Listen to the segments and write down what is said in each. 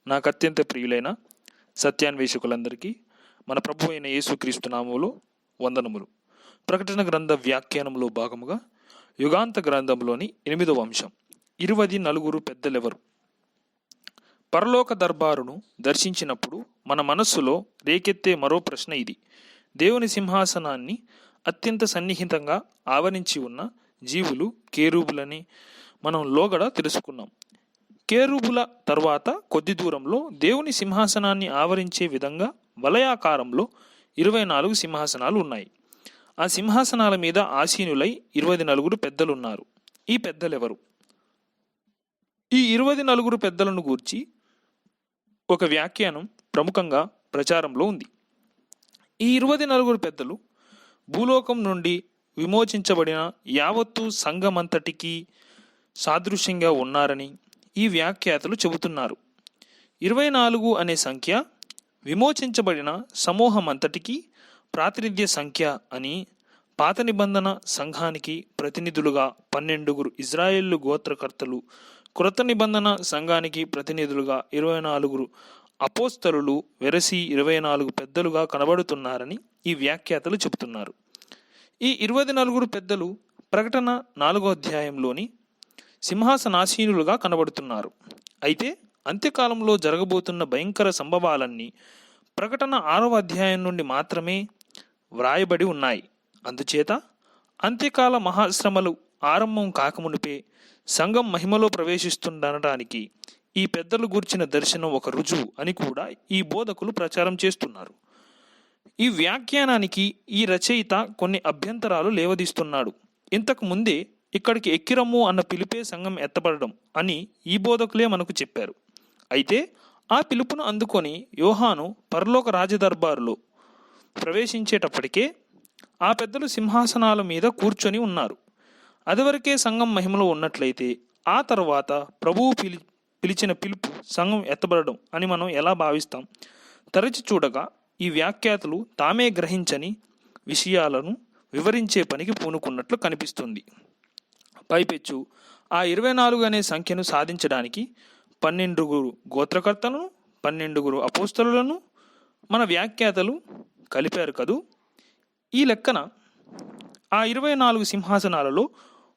నాకు అత్యంత ప్రియులైన సత్యాన్వేషకులందరికీ మన ప్రభు అయిన యేసుక్రీస్తు నామములో వందనములు. ప్రకటన గ్రంథ వ్యాఖ్యానంలో భాగముగా యుగాంత గ్రంథంలోని 8వ అంశం 24 పెద్దలెవరు. పరలోక దర్బారును దర్శించినప్పుడు మన మనస్సులో రేకెత్తే మరో ప్రశ్న ఇది. దేవుని సింహాసనాన్ని అత్యంత సన్నిహితంగా ఆవరించి ఉన్న జీవులు కేరూబులని మనం లోగడ తెలుసుకున్నాం. కేరూబుల తర్వాత కొద్ది దూరంలో దేవుని సింహాసనాన్ని ఆవరించే విధంగా వలయాకారంలో 24 సింహాసనాలు ఉన్నాయి. ఆ సింహాసనాల మీద ఆసీనులై 24 పెద్దలున్నారు. ఈ పెద్దలెవరు? ఈ 24 పెద్దలను గూర్చి ఒక వ్యాఖ్యానం ప్రముఖంగా ప్రచారంలో ఉంది. ఈ 24 పెద్దలు భూలోకం నుండి విమోచించబడిన యావత్తు సంఘమంతటికి సాదృశ్యంగా ఉన్నారని ఈ వ్యాఖ్యాతలు చెబుతున్నారు. 24 అనే సంఖ్య విమోచించబడిన సమూహమంతటికి ప్రాతినిధ్య సంఖ్య అని పాత నిబంధన సంఘానికి ప్రతినిధులుగా 12 ఇజ్రాయేలు గోత్రకర్తలు, క్రొత్త నిబంధన సంఘానికి ప్రతినిధులుగా 24 అపోస్తలులు వెరసి 24 పెద్దలుగా కనబడుతున్నారని ఈ వ్యాఖ్యాతలు చెబుతున్నారు. ఈ 24 పెద్దలు ప్రకటన 4వ అధ్యాయంలోని సింహాసనాసీనులుగా కనబడుతున్నారు. అయితే అంత్యకాలంలో జరగబోతున్న భయంకర సంభవాలన్నీ ప్రకటన 6వ అధ్యాయం నుండి మాత్రమే వ్రాయబడి ఉన్నాయి. అందుచేత అంత్యకాల మహాశ్రమలు ఆరంభం కాకమునిపే సంఘం మహిమలో ప్రవేశిస్తుండటానికి ఈ పెద్దలు గూర్చిన దర్శనం ఒక రుజువు అని కూడా ఈ బోధకులు ప్రచారం చేస్తున్నారు. ఈ వ్యాఖ్యానానికి ఈ రచయిత కొన్ని అభ్యంతరాలు లేవదీస్తున్నాడు. ఇంతకు ముందే ఇక్కడికి ఎక్కిరమ్ము అన్న పిలుపే సంఘం ఎత్తబడడం అని ఈ బోధకులే మనకు చెప్పారు. అయితే ఆ పిలుపును అందుకొని యోహాను పరలోక రాజదర్బారులో ప్రవేశించేటప్పటికే ఆ పెద్దలు సింహాసనాల మీద కూర్చొని ఉన్నారు. అదివరకే సంఘం మహిమలో ఉన్నట్లయితే ఆ తర్వాత ప్రభువు పిలిచిన పిలుపు సంఘం ఎత్తబడడం అని మనం ఎలా భావిస్తాం? తరచి చూడగా ఈ వ్యాఖ్యాతలు తామే గ్రహించని విషయాలను వివరించే పనికి పూనుకున్నట్లు కనిపిస్తుంది. పైపెచ్చు ఆ 24 అనే సంఖ్యను సాధించడానికి 12 గోత్రకర్తలను, 12 అపోస్తలులను మన వ్యాఖ్యాతలు కలిపారు కదూ. ఈ లెక్కన ఆ 24 సింహాసనాలలో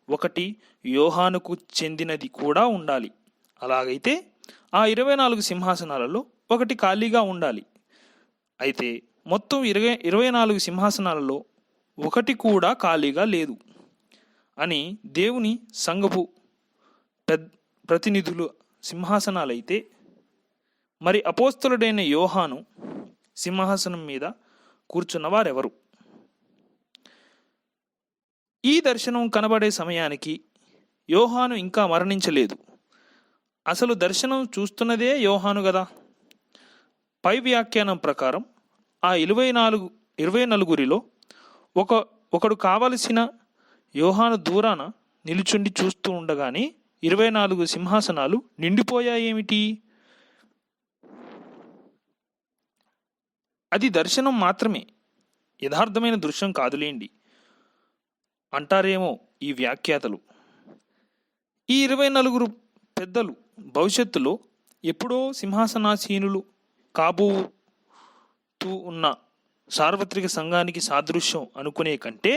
ఒకటి యోహానుకు చెందినది కూడా ఉండాలి. అలాగైతే ఆ 24 సింహాసనాలలో ఒకటి ఖాళీగా ఉండాలి. అయితే మొత్తం 24 సింహాసనాలలో ఒకటి కూడా ఖాళీగా లేదు అని దేవుని సంఘపు ప్రతినిధులు సింహాసనాలైతే మరి అపోస్తలుడైన యోహాను సింహాసనం మీద కూర్చున్నవారెవరు? ఈ దర్శనం కనబడే సమయానికి యోహాను ఇంకా మరణించలేదు. అసలు దర్శనం చూస్తున్నదే యోహాను కదా. పై వ్యాఖ్యానం ప్రకారం ఆ 24లో ఒకడు కావలసిన యోహాను దూరాన నిలుచుండి చూస్తూ ఉండగానే 24 సింహాసనాలు నిండిపోయాయేమిటి? అది దర్శనం మాత్రమే, యథార్థమైన దృశ్యం కాదులేండి అంటారేమో ఈ వ్యాఖ్యాతలు. ఈ 24 పెద్దలు భవిష్యత్తులో ఎప్పుడో సింహాసనాసీనులు కాబోతూ ఉన్న సార్వత్రిక సంఘానికి సాదృశ్యం అనుకునే కంటే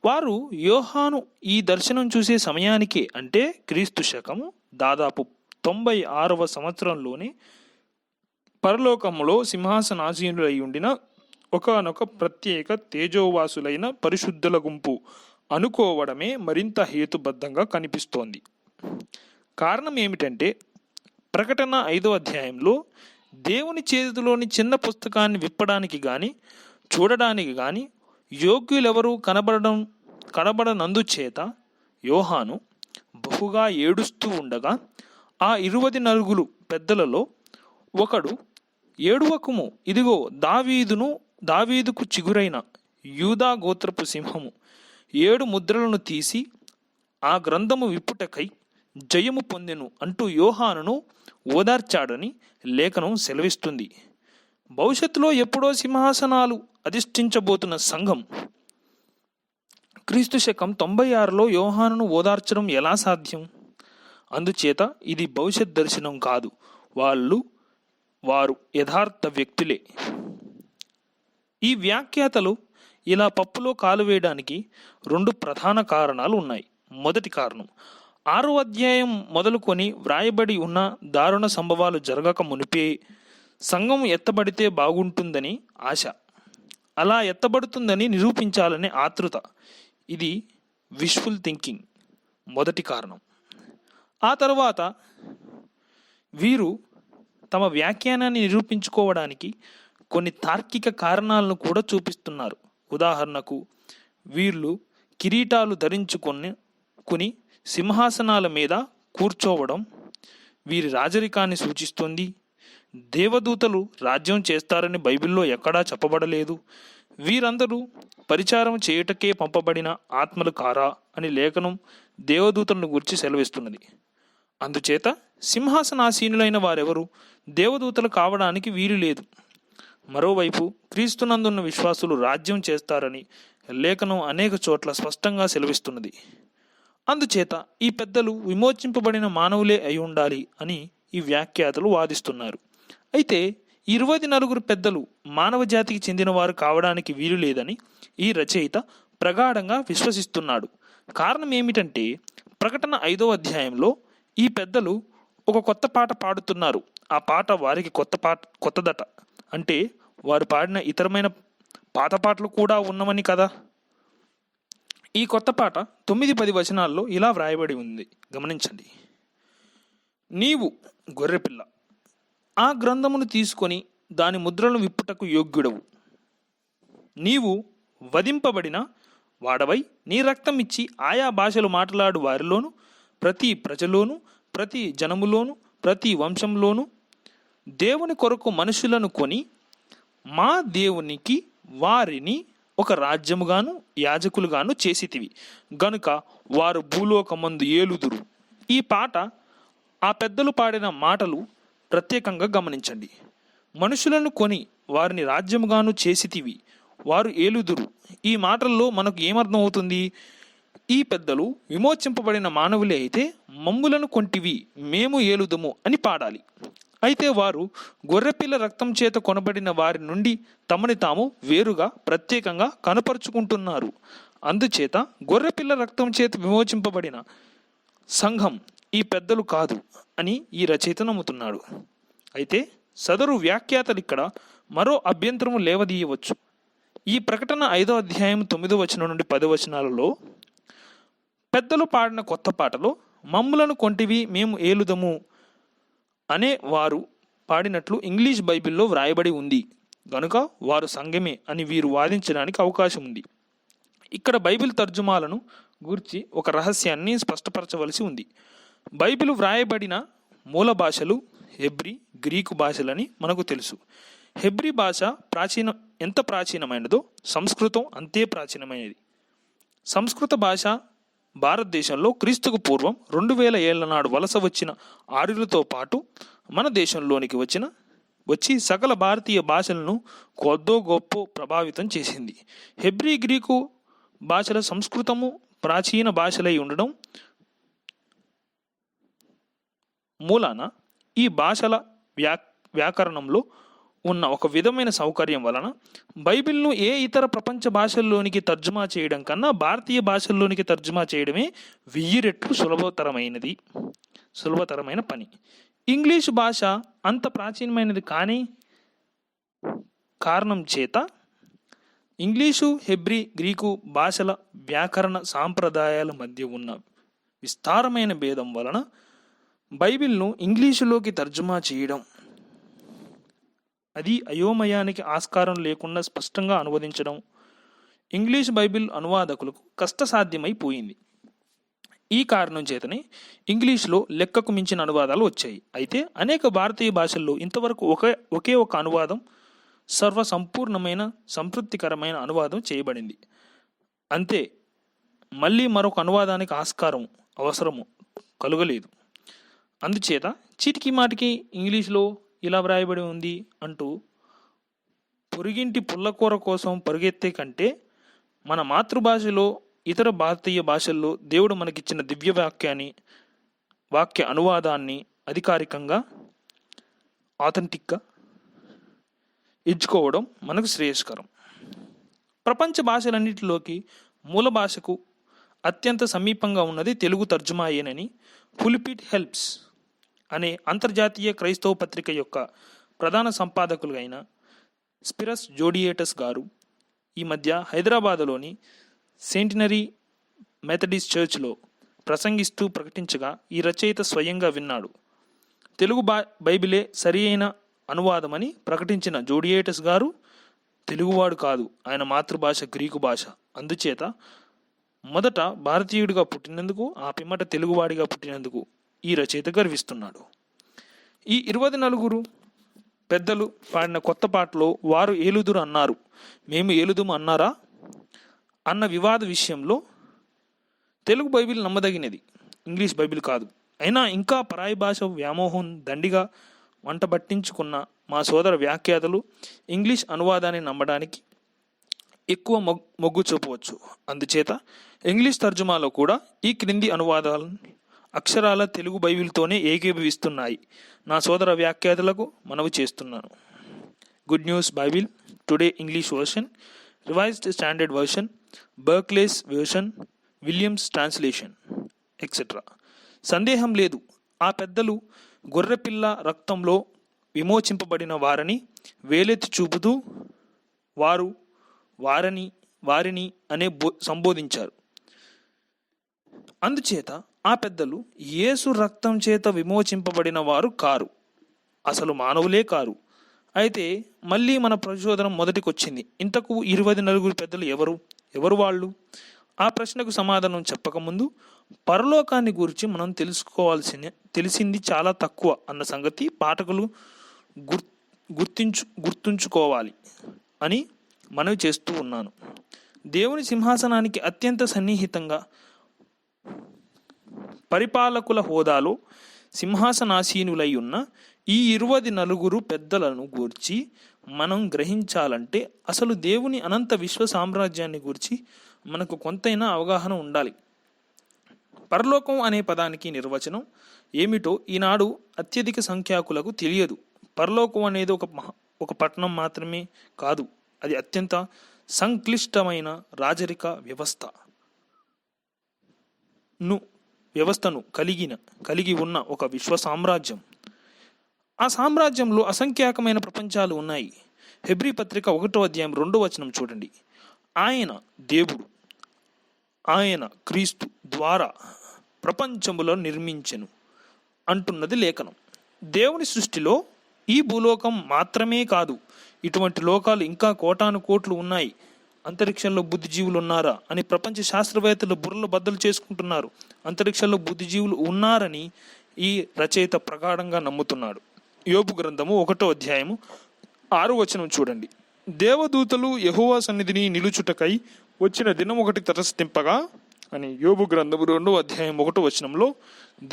వారు యోహాను ఈ దర్శనం చూసే సమయానికే, అంటే క్రీస్తు శకము దాదాపు 96వ సంవత్సరంలోనే పరలోకంలో సింహాసనాసీనులై ఉండిన ఒకానొక ప్రత్యేక తేజోవాసులైన పరిశుద్ధుల గుంపు అనుకోవడమే మరింత హేతుబద్ధంగా కనిపిస్తోంది. కారణం ఏమిటంటే ప్రకటన 5వ అధ్యాయంలో దేవుని చేతిలోని చిన్న పుస్తకాన్ని విప్పడానికి కానీ చూడడానికి కానీ యోగ్యులెవరూ కనబడనందుచేత యోహాను బహుగా ఏడుస్తూ ఉండగా ఆ 24 పెద్దలలో ఒకడు, ఏడువకుము, ఇదిగో దావీదుకు చిగురైన యూదా గోత్రపు సింహము 7 ముద్రలను తీసి ఆ గ్రంథము విప్పుటకై జయము పొందెను అంటూ యోహానును ఓదార్చాడని లేఖనం సెలవిస్తుంది. భవిష్యత్తులో ఎప్పుడో సింహాసనాలు అధిష్ఠించబోతున్న సంఘం క్రీస్తు శకం 96లో యోహానును ఓదార్చడం ఎలా సాధ్యం? అందుచేత ఇది భవిష్యత్ దర్శనం కాదు, వారు యథార్థ వ్యక్తులే. ఈ వ్యాఖ్యాతలు ఇలా పప్పులో కాలు వేయడానికి 2 ప్రధాన కారణాలు ఉన్నాయి. మొదటి కారణం, 6వ అధ్యాయం మొదలుకొని వ్రాయబడి ఉన్న దారుణ సంభవాలు జరగక మునిపే సంఘం ఎత్తబడితే బాగుంటుందని ఆశ, అలా ఎత్తబడుతుందని నిరూపించాలనే ఆతృత. ఇది విష్ఫుల్ థింకింగ్, మొదటి కారణం. ఆ తర్వాత వీరు తమ వ్యాఖ్యానాన్ని నిరూపించుకోవడానికి కొన్ని తార్కిక కారణాలను కూడా చూపిస్తున్నారు. ఉదాహరణకు, వీళ్ళు కిరీటాలు ధరించుకొని సింహాసనాల మీద కూర్చోవడం వీరి రాజరికాన్ని సూచిస్తుంది. దేవదూతలు రాజ్యం చేస్తారని బైబిల్లో ఎక్కడా చెప్పబడలేదు. వీరందరూ పరిచారం చేయుటకే పంపబడిన ఆత్మలు కారా అని లేఖనం దేవదూతలను గురించి సెలవిస్తున్నది. అందుచేత సింహాసనాసీనులైన వారెవరు దేవదూతలు కావడానికి వీలు లేదు. మరోవైపు క్రీస్తునందున్న విశ్వాసులు రాజ్యం చేస్తారని లేఖనం అనేక చోట్ల స్పష్టంగా సెలవిస్తున్నది. అందుచేత ఈ పెద్దలు విమోచింపబడిన మానవులే అయి ఉండాలి అని ఈ వ్యాఖ్యాతలు వాదిస్తున్నారు. అయితే 24 పెద్దలు మానవ జాతికి చెందినవారు కావడానికి వీలు లేదని ఈ రచయిత ప్రగాఢంగా విశ్వసిస్తున్నాడు. కారణం ఏమిటంటే, ప్రకటన 5వ అధ్యాయంలో ఈ పెద్దలు ఒక కొత్త పాట పాడుతున్నారు. ఆ పాట వారికి కొత్తదట. అంటే వారు పాడిన ఇతరమైన పాత పాటలు కూడా ఉన్నవని కదా. ఈ కొత్త పాట 9-10 వచనాల్లో ఇలా వ్రాయబడి ఉంది, గమనించండి. నీవు గొర్రెపిల్ల, ఆ గ్రంథమును తీసుకొని దాని ముద్రలను విప్పుటకు యోగ్యుడవు. నీవు వధింపబడిన వాడవై నీ రక్తం ఇచ్చి ఆయా భాషలు మాట్లాడు వారిలోను, ప్రతి ప్రజలోను, ప్రతి జనములోను, ప్రతి వంశంలోను దేవుని కొరకు మనుషులను కొని మా దేవునికి వారిని ఒక రాజ్యముగాను యాజకులుగాను చేసితివి గనుక వారు భూలోకమందు ఏలుదురు. ఈ పాట ఆ పెద్దలు పాడిన మాటలు ప్రత్యేకంగా గమనించండి. మనుషులను కొని వారిని రాజ్యముగాను చేసితివి, వారు ఏలుదురు. ఈ మాటల్లో మనకు ఏమర్థం అవుతుంది? ఈ పెద్దలు విమోచింపబడిన మానవులే అయితే మమ్ములను కొంటివి, మేము ఏలుదము అని పాడాలి. అయితే వారు గొర్రెపిల్ల రక్తం చేత కొనబడిన వారి నుండి తమని తాము వేరుగా ప్రత్యేకంగా కనపరుచుకుంటున్నారు. అందుచేత గొర్రెపిల్ల రక్తం చేత విమోచింపబడిన సంఘం ఈ పెద్దలు కాదు అని ఈ రచయిత నమ్ముతున్నాడు. అయితే సదరు వ్యాఖ్యాతలు ఇక్కడ మరో అభ్యంతరము లేవదీయవచ్చు. ఈ ప్రకటన 5వ అధ్యాయం 9వ వచనం నుండి 10వ వచనాలలో పెద్దలు పాడిన కొత్త పాటలో మమ్ములను కొంటివి మేము ఏలుదము అనే వారు పాడినట్లు ఇంగ్లీష్ బైబిల్లో వ్రాయబడి ఉంది గనుక వారు సంఘమే అని వీరు వాదించడానికి అవకాశం ఉంది. ఇక్కడ బైబిల్ తర్జుమాలను గూర్చి ఒక రహస్యాన్ని స్పష్టపరచవలసి ఉంది. బైబిల్ వ్రాయబడిన మూల భాషలు హెబ్రీ, గ్రీకు భాషలని మనకు తెలుసు. హెబ్రీ భాష ఎంత ప్రాచీనమైనదో సంస్కృతం అంతే ప్రాచీనమైనది. సంస్కృత భాష భారతదేశంలో క్రీస్తుకు పూర్వం 2000 ఏళ్ల నాడు వలస వచ్చిన ఆర్యులతో పాటు మన దేశంలోనికి వచ్చి సకల భారతీయ భాషలను కొద్దో గొప్ప ప్రభావితం చేసింది. హెబ్రీ, గ్రీకు భాషల సంస్కృతము ప్రాచీన భాషలై ఉండడం మూలాన ఈ భాషల వ్యాకరణంలో ఉన్న ఒక విధమైన సౌకర్యం వలన బైబిల్ను ఏ ఇతర ప్రపంచ భాషల్లోనికి తర్జుమా చేయడం కన్నా భారతీయ భాషల్లోనికి తర్జుమా చేయడమే 1000 రెట్లు సులభతరమైన పని. ఇంగ్లీషు భాష అంత ప్రాచీనమైనది కానీ కారణం చేత ఇంగ్లీషు, హెబ్రీ, గ్రీకు భాషల వ్యాకరణ సాంప్రదాయాల మధ్య ఉన్న విస్తారమైన భేదం వలన బైబిల్ను ఇంగ్లీషులోకి తర్జుమా చేయడం, అది అయోమయానికి ఆస్కారం లేకుండా స్పష్టంగా అనువదించడం ఇంగ్లీష్ బైబిల్ అనువాదకులకు కష్టసాధ్యమైపోయింది. ఈ కారణం చేతనే ఇంగ్లీష్లో లెక్కకు మించిన అనువాదాలు వచ్చాయి. అయితే అనేక భారతీయ భాషల్లో ఇంతవరకు ఒకే ఒక అనువాదం, సర్వసంపూర్ణమైన సంతృప్తికరమైన అనువాదం చేయబడింది. అంతే, మళ్ళీ మరొక అనువాదానికి అవసరము కలుగలేదు. అందుచేత చీటికి మాటికి ఇంగ్లీష్లో ఇలా వ్రాయబడి ఉంది అంటూ పొరుగింటి పుల్లకూర కోసం పరుగెత్తే కంటే మన మాతృభాషలో ఇతర భారతీయ భాషల్లో దేవుడు మనకిచ్చిన దివ్య వాక్య అనువాదాన్ని అధికారికంగా ఆథెంటిక్గా ఎంచుకోవడం మనకు శ్రేయస్కరం. ప్రపంచ భాషలన్నిటిలోకి మూల భాషకు అత్యంత సమీపంగా ఉన్నది తెలుగు తర్జుమాయేనని పులిపిట్ హెల్ప్స్ అనే అంతర్జాతీయ క్రైస్తవ పత్రిక యొక్క ప్రధాన సంపాదకులైన స్పిరస్ జోడియేటస్ గారు ఈ మధ్య హైదరాబాదులోని సెంటినరీ మెథడిస్ట్ చర్చ్లో ప్రసంగిస్తూ ప్రకటించగా ఈ రచయిత స్వయంగా విన్నాడు. తెలుగు బైబిలే సరి అయిన అనువాదమని ప్రకటించిన జోడియేటస్ గారు తెలుగువాడు కాదు, ఆయన మాతృభాష గ్రీకు భాష. అందుచేత మొదట భారతీయుడిగా పుట్టినందుకు, ఆ పిమ్మట తెలుగువాడిగా పుట్టినందుకు ఈ రచయిత గర్విస్తున్నాడు. ఈ 24 పెద్దలు పాడిన కొత్త పాటలో వారు ఏలుదురు అన్నారు, మేము ఏలుదుము అన్నారా అన్న వివాద విషయంలో తెలుగు బైబిల్ నమ్మదగినది, ఇంగ్లీష్ బైబిల్ కాదు. అయినా ఇంకా పరాయి భాష వ్యామోహం దండిగా వంటబట్టించుకున్న మా సోదర వ్యాఖ్యాతలు ఇంగ్లీష్ అనువాదాన్ని నమ్మడానికి ఎక్కువ మొగ్గు చూపవచ్చు. అందుచేత ఇంగ్లీష్ తర్జుమాలో కూడా ఈ క్రింది అనువాదాలు అక్షరాల తెలుగు బైబిల్తోనే ఏకీభవిస్తున్నాయి. నా సోదర వ్యాఖ్యాతలకు మనవి చేస్తున్నాను. Good news Bible, today English version, revised standard version, Barclays version, Williams translation etcetera. సందేహం లేదు, ఆ పెద్దలు గొర్రెపిల్ల రక్తంలో విమోచింపబడిన వారని వేలెత్తి చూపుతూ వారిని అనే సంబోధించారు. అందుచేత ఆ పెద్దలు యేసు రక్తం చేత విమోచింపబడిన వారు కారు, అసలు మానవులే కారు. అయితే మళ్ళీ మన ప్రచోదనం మొదటికొచ్చింది. ఇంతకు 24 పెద్దలు ఎవరు వాళ్ళు? ఆ ప్రశ్నకు సమాధానం చెప్పకముందు పరలోకాన్ని గురించి మనం తెలిసింది చాలా తక్కువ అన్న సంగతి పాఠకులు గుర్తుంచుకోవాలి అని మనవి చేస్తూ ఉన్నాను. దేవుని సింహాసనానికి అత్యంత సన్నిహితంగా పరిపాలకుల హోదాలో సింహాసనాసీనులై ఉన్న ఈ 24 పెద్దలను గూర్చి మనం గ్రహించాలంటే అసలు దేవుని అనంత విశ్వ సామ్రాజ్యాన్ని గురించి మనకు కొంతైనా అవగాహన ఉండాలి. పరలోకం అనే పదానికి నిర్వచనం ఏమిటో ఈనాడు అత్యధిక సంఖ్యాకులకు తెలియదు. పరలోకం అనేది ఒక పట్టణం మాత్రమే కాదు, అది అత్యంత సంక్లిష్టమైన రాజరిక వ్యవస్థను కలిగి ఉన్న ఒక విశ్వ సామ్రాజ్యం. ఆ సామ్రాజ్యంలో అసంఖ్యాకమైన ప్రపంచాలు ఉన్నాయి. హెబ్రీ పత్రిక 1వ అధ్యాయం 2వ వచనం చూడండి. ఆయన దేవుడు, ఆయన క్రీస్తు ద్వారా ప్రపంచములో నిర్మించెను అంటున్నది లేఖనం. దేవుని సృష్టిలో ఈ భూలోకం మాత్రమే కాదు, ఇటువంటి లోకాలు ఇంకా కోటాను కోట్లు ఉన్నాయి. అంతరిక్షంలో బుద్ధిజీవులు ఉన్నారా అని ప్రపంచ శాస్త్రవేత్తలు బుర్రలు బద్దలు చేసుకుంటున్నారు. అంతరిక్షంలో బుద్ధిజీవులు ఉన్నారని ఈ రచయిత ప్రగాఢంగా నమ్ముతున్నాడు. యోబు గ్రంథము 1వ అధ్యాయము 6వ వచనం చూడండి. దేవదూతలు యెహోవా సన్నిధిని నిలుచుటకై వచ్చిన దినం ఒకటి తటస్థింపగా అని యోబు గ్రంథము 2వ అధ్యాయం 1వ వచనంలో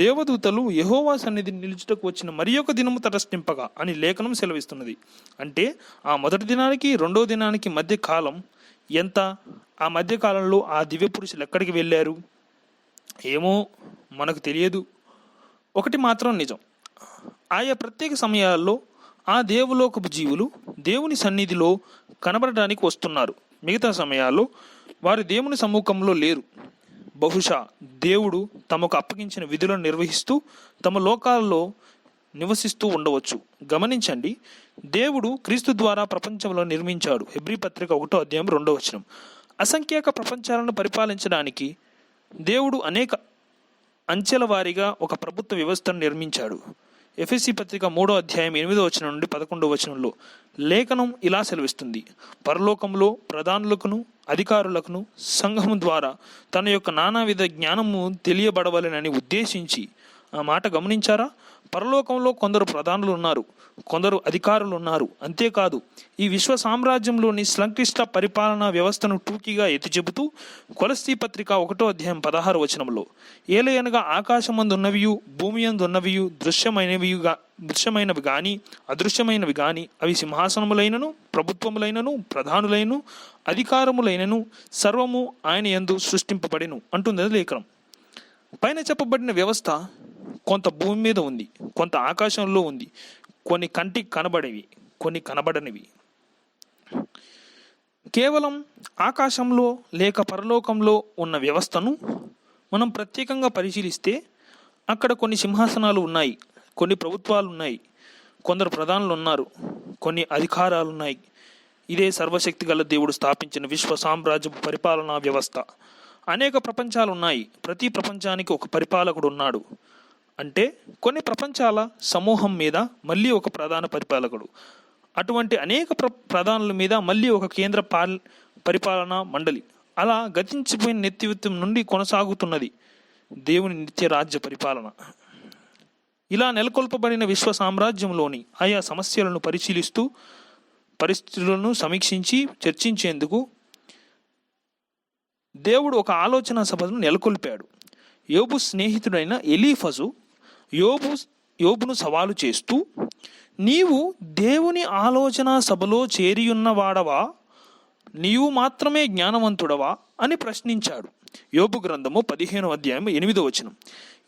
దేవదూతలు యెహోవా సన్నిధిని నిలుచుటకు వచ్చిన మరి ఒక దినము తటస్థింపగా అని లేఖనం సెలవిస్తున్నది. అంటే ఆ మొదటి దినానికి 2వ దినానికి మధ్య కాలం ఎంత? ఆ మధ్యకాలంలో ఆ దివ్య పురుషులు ఎక్కడికి వెళ్ళారు ఏమో మనకు తెలియదు. ఒకటి మాత్రం నిజం, ఆయా ప్రత్యేక సమయాల్లో ఆ దేవులోకపు జీవులు దేవుని సన్నిధిలో కనబడడానికి వస్తున్నారు. మిగతా సమయాల్లో వారు దేవుని సమ్ముఖంలో లేరు. బహుశా దేవుడు తమకు అప్పగించిన విధులను నిర్వహిస్తూ తమ లోకాల్లో నివసిస్తూ ఉండవచ్చు. గమనించండి, దేవుడు క్రీస్తు ద్వారా ప్రపంచంలో నిర్మించాడు. హెబ్రీ పత్రిక 1వ అధ్యాయం 2వ వచనం. అసంఖ్యాక ప్రపంచాలను పరిపాలించడానికి దేవుడు అనేక అంచెల వారీగా ఒక ప్రభుత్వ వ్యవస్థను నిర్మించాడు. ఎఫెసీ పత్రిక 3వ అధ్యాయం 8వ వచనం నుండి 11వ వచనంలో లేఖనం ఇలా సెలవిస్తుంది. పరలోకంలో ప్రధానులకును అధికారులకును సంఘము ద్వారా తన యొక్క నానావిధ జ్ఞానము తెలియబడవలెనని ఉద్దేశించి. ఆ మాట గమనించారా? పరలోకంలో కొందరు ప్రధానులు ఉన్నారు, కొందరు అధికారులు ఉన్నారు. అంతేకాదు, ఈ విశ్వ సామ్రాజ్యంలోని సంక్లిష్ట పరిపాలనా వ్యవస్థను టూకీగా ఎత్తి చెబుతూ కొలస్సీ పత్రిక 1వ అధ్యాయం 16వ వచనంలో ఏలయనగా ఆకాశమందున్నవియు భూమి యందున్నవియు దృశ్యమైనవి గాని అదృశ్యమైనవి గాని అవి సింహాసనములైనను ప్రభుత్వములైనను ప్రధానులైనను అధికారములైనను సర్వము ఆయన యందు సృష్టింపబడెను అంటుంది లేఖనం. పైన చెప్పబడిన వ్యవస్థ కొంత భూమి మీద ఉంది, కొంత ఆకాశంలో ఉంది, కొన్ని కంటికి కనబడేవి, కొన్ని కనబడనివి. కేవలం ఆకాశంలో లేక పరలోకంలో ఉన్న వ్యవస్థను మనం ప్రత్యేకంగా పరిశీలిస్తే అక్కడ కొన్ని సింహాసనాలు ఉన్నాయి, కొన్ని ప్రభుత్వాలు ఉన్నాయి, కొందరు ప్రధానులు ఉన్నారు, కొన్ని అధికారాలు ఉన్నాయి. ఇదే సర్వశక్తి గల దేవుడు స్థాపించిన విశ్వ సామ్రాజ్య పరిపాలనా వ్యవస్థ. అనేక ప్రపంచాలు ఉన్నాయి, ప్రతి ప్రపంచానికి ఒక పరిపాలకుడు ఉన్నాడు. అంటే కొన్ని ప్రపంచాల సమూహం మీద మళ్ళీ ఒక ప్రధాన పరిపాలకుడు, అటువంటి అనేక ప్రధానుల మీద మళ్ళీ ఒక కేంద్ర పరిపాలనా మండలి. అలా గతించిపోయిన నిత్యత్వం నుండి కొనసాగుతున్నది దేవుని నిత్య రాజ్య పరిపాలన. ఇలా నెలకొల్పబడిన విశ్వ సామ్రాజ్యంలోని ఆయా సమస్యలను పరిశీలిస్తూ పరిస్థితులను సమీక్షించి చర్చించేందుకు దేవుడు ఒక ఆలోచన సభను నెలకొల్పాడు. యోబు స్నేహితుడైన ఎలీఫజు యోబును సవాలు చేస్తూ, నీవు దేవుని ఆలోచన సభలో చేరియున్నవాడవా, నీవు మాత్రమే జ్ఞానవంతుడవా అని ప్రశ్నించాడు. యోబు గ్రంథము 15వ అధ్యాయం 8వ వచనం.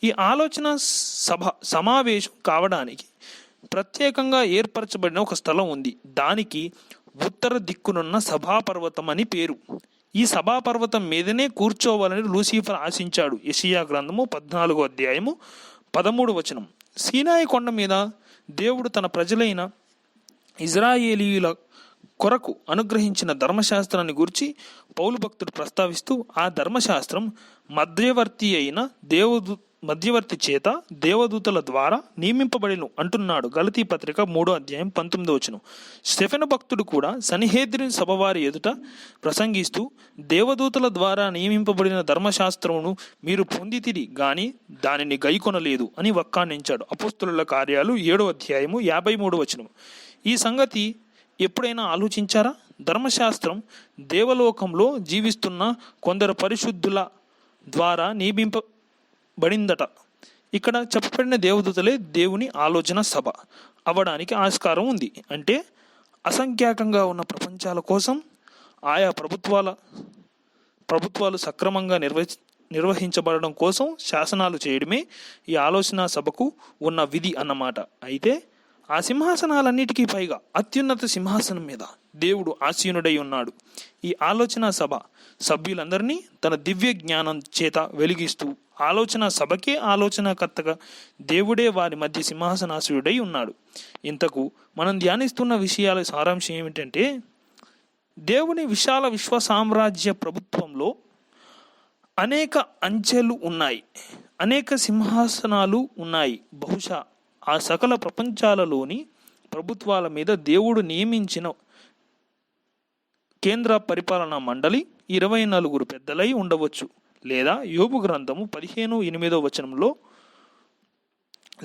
ఈ ఆలోచన సభ సమావేశం కావడానికి ప్రత్యేకంగా ఏర్పరచబడిన ఒక స్థలం ఉంది. దానికి ఉత్తర దిక్కునున్న సభాపర్వతం అని పేరు. ఈ సభాపర్వతం మీదనే కూర్చోవాలని లూసిఫర్ ఆశించాడు. యెషయా గ్రంథము 14వ అధ్యాయము 13వ వచనం. సీనాయి కొండ మీద దేవుడు తన ప్రజలైన ఇజ్రాయేలీయుల కొరకు అనుగ్రహించిన ధర్మశాస్త్రాన్ని గురించి పౌలు భక్తుడు ప్రస్తావిస్తూ, ఆ ధర్మశాస్త్రం మధ్యవర్తి చేత దేవదూతల ద్వారా నియమింపబడిను అంటున్నాడు. గలతీ పత్రిక 3వ అధ్యాయం 19వ వచనం. స్టెఫెను భక్తుడు కూడా సన్హెద్రిన్ సభవారి ఎదుట ప్రసంగిస్తూ, దేవదూతల ద్వారా నియమింపబడిన ధర్మశాస్త్రమును మీరు పొందితిరి గాని దానిని గైకొనలేదు అని వక్కాణించాడు. అపోస్తలుల కార్యాలు 7వ అధ్యాయము 53వ వచనం. ఈ సంగతి ఎప్పుడైనా ఆలోచించారా? ధర్మశాస్త్రం దేవలోకంలో జీవిస్తున్న కొందరు పరిశుద్ధుల ద్వారా నియమింపబడిందట. ఇక్కడ చెప్పబడిన దేవదూతలే దేవుని ఆలోచన సభ అవ్వడానికి ఆస్కారం ఉంది. అంటే అసంఖ్యాకంగా ఉన్న ప్రపంచాల కోసం ఆయా ప్రభుత్వాలు సక్రమంగా నిర్వహించబడడం కోసం శాసనాలు చేయడమే ఈ ఆలోచన సభకు ఉన్న విధి అన్నమాట. అయితే ఆ సింహాసనాలన్నిటికీ పైగా అత్యున్నత సింహాసనం మీద దేవుడు ఆసీనుడై ఉన్నాడు. ఈ ఆలోచన సభ సభ్యులందరినీ తన దివ్య జ్ఞానం చేత వెలిగిస్తూ ఆలోచన సభకే ఆలోచనకర్తగా దేవుడే వారి మధ్య సింహాసనాసీనుడై ఉన్నాడు. ఇంతకు మనం ధ్యానిస్తున్న విషయాల సారాంశం ఏమిటంటే, దేవుని విశాల విశ్వ సామ్రాజ్య ప్రభుత్వంలో అనేక అంచెలు ఉన్నాయి, అనేక సింహాసనాలు ఉన్నాయి. బహుశా ఆ సకల ప్రపంచాలలోని ప్రభుత్వాల మీద దేవుడు నియమించిన కేంద్ర పరిపాలనా మండలి 24 పెద్దలై ఉండవచ్చు. లేదా యోబు గ్రంథము 15:8వ వచనంలో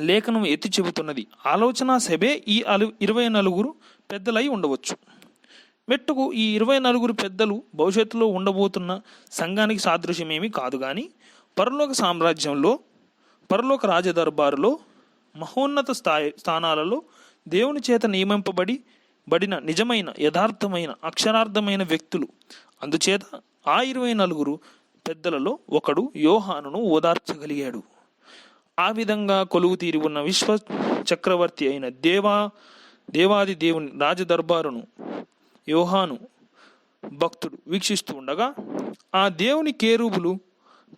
లేఖనం ఎత్తి చెబుతున్నది, ఆలోచన సభే ఈ 24 పెద్దలై ఉండవచ్చు. మెట్టుకు ఈ 24 పెద్దలు భవిష్యత్తులో ఉండబోతున్న సంఘానికి సాదృశ్యమేమీ కాదు. కానీ పరలోక సామ్రాజ్యంలో, పరలోక రాజదర్బారులో, మహోన్నత స్థానాలలో దేవుని చేత నియమింపబడిన నిజమైన, యథార్థమైన, అక్షరార్థమైన వ్యక్తులు. అందుచేత ఆ 24 పెద్దలలో ఒకడు యోహానును ఓదార్చగలిగాడు. ఆ విధంగా కొలువు తీరి ఉన్న విశ్వ చక్రవర్తి అయిన దేవాది దేవుని రాజదర్బారును యోహాను భక్తుడు వీక్షిస్తూ ఉండగా, ఆ దేవుని కేరూబులు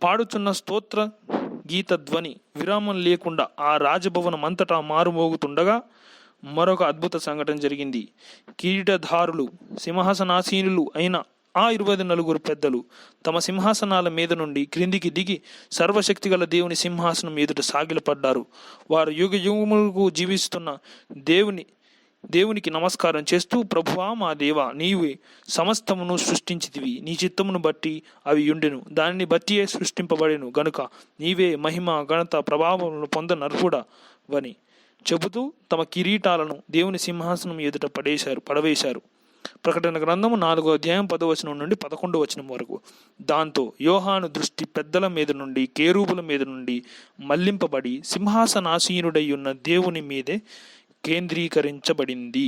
పాడుచున్న స్తోత్ర గీత ధ్వని విరామం లేకుండా ఆ రాజభవనం అంతటా మారుమోగుతుండగా మరొక అద్భుత సంఘటన జరిగింది. కిరీటధారులు, సింహాసనాసీనులు అయిన ఆ 24 పెద్దలు తమ సింహాసనాల మీద నుండి క్రిందికి దిగి సర్వశక్తిగల దేవుని సింహాసనం ఎదుట సాగిలపడ్డారు. వారు యుగ యుగములకు జీవిస్తున్న దేవునికి నమస్కారం చేస్తూ, ప్రభువా మా దేవా, నీవే సమస్తమును సృష్టించితివి, నీ చిత్తమును బట్టి అవి యుండెను, దానిని బట్టియే సృష్టింపబడెను గనుక నీవే మహిమ, ఘనత, ప్రభావములను పొందనర్హుడవని చెబుతూ తమ కిరీటాలను దేవుని సింహాసనం ఎదుట పడవేశారు. ప్రకటన గ్రంథము 4వ అధ్యాయం 10వ వచనం నుండి 11వ వచనం వరకు. దాంతో యోహాను దృష్టి పెద్దల మీద నుండి, కేరూబుల మీద నుండి మళ్లింపబడి సింహాసనాసీనుడై ఉన్న దేవుని మీదే కేంద్రీకరించబడింది.